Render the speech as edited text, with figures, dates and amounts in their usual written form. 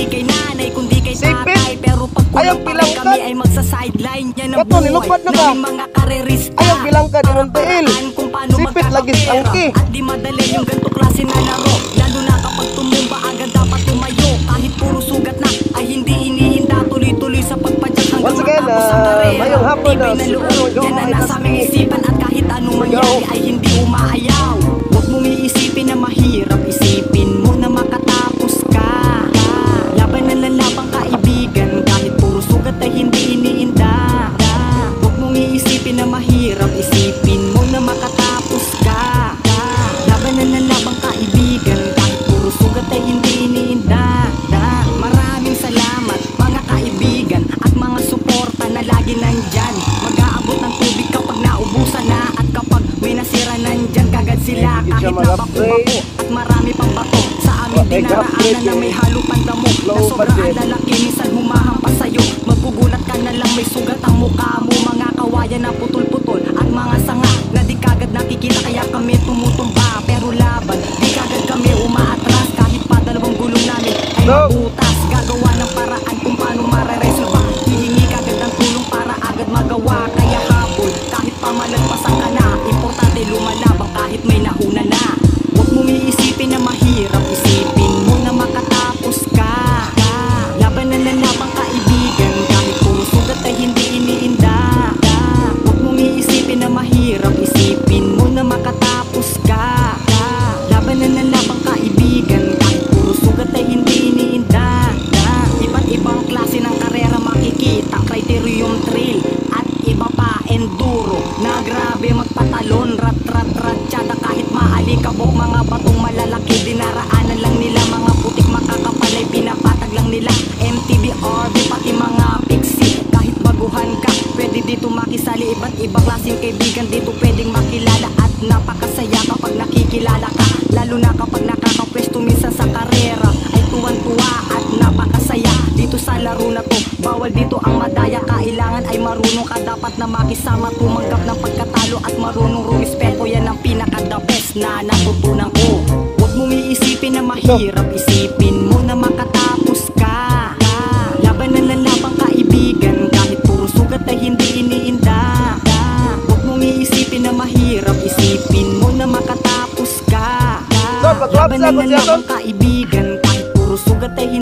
Hindi kay nanay, kundi kay tatay. Pero pag kulang pa rin kami ay magsa-sideline. Yan ang buhay ng mga karerista. Ayaw bilang ka din ng tiil. Kung paano Sipit lagis angki. at di madali yung ganto klase na laro. Lalo na kapag tumumba agad dapat tumayo. Kahit puro sugat na ay hindi inihinda. Tuloy-tuloy sa pagpadyak hanggang matapos ang karera. mayong hapon Tibay na loob, yan ang nasa aming isipan. At kahit anong mangyari ay hindi umaayaw. Huwag mong iisipin na mahirap, isipin mo na makatapos ka. Laban na lalabang kaibigan, kahit puro sugat ay hindi iniinda. Huwag mong iisipin na mahirap, isipin mo na makatapos ka. Laban na lalabang kaibigan, kahit puro sugat ay hindi iniinda. Maraming salamat mga kaibigan at mga suporta na lagi nandyan. Mag-aabot ng tubig kapag naubusan na. At kapag may nasira nandyan kagad sila. Kahit nabako-bako at marami pang bato sa aming dinaraanan na may halo pandamo. Na sobrang lalaki minsan humahampas sa'yo. Magkugulat ka na lang may sugat ang mukha mo. Mga kawayan na putol-putol at mga sanga na di kagad nakikita kaya kami tumutumba. Pero laban, di kagad kami umaatras. Kahit pa dalawang gulong namin ay mabutas. Gagawa ng paraan kung paano mareresolba. Hihingi kagad ng tulong para agad magawa. Kaya habol, kahit pa malagpasan ka na, importante lumalabang kahit may nauna na. Huwag mong iisipin na mahirap, isipin mo na makatapos ka. Laban na lalabang kaibigan, kahit puro sugat ay hindi iniinda. Huwag mong iisipin na mahirap, isipin mo na makatapos ka. Laban na lalabang kaibigan, kahit puro sugat ay hindi iniinda. Iba't ibang klase ng karera makikita, criterium trail at iba pa enduro. Na grabe magpatalon, rat-rat-ratsyada kahit maalikabok. Mga batong malalaki, dinaraanan lang nila. Mga putik makakapal ay pinapatag lang nila. MTB, RV, pati mga pixie. Kahit baguhan ka, pwede dito makisali. Iba't ibang klaseng kaibigan dito pwedeng makilala. At napakasaya kapag nakikilala ka. Lalo na kapag nakakapwesto minsan sa karera. Ay tuwan-tuwa at napakasaya dito sa laro na to. Bawal dito ang madaya, kailangan ay marunong ka. Dapat na makisama, tumanggap ng pagkatalo at marunong rumispeto. Yan ang pinaka-the best na natutunan ko. Huwag mong iisipin na mahirap, isipin mo na makatapos ka. Laban na lalabang kaibigan, kahit puro sugat ay hindi iniinda. Huwag mong iisipin na mahirap, isipin mo na makatapos ka. Laban na lalabang kaibigan, kahit puro sugat ay hindi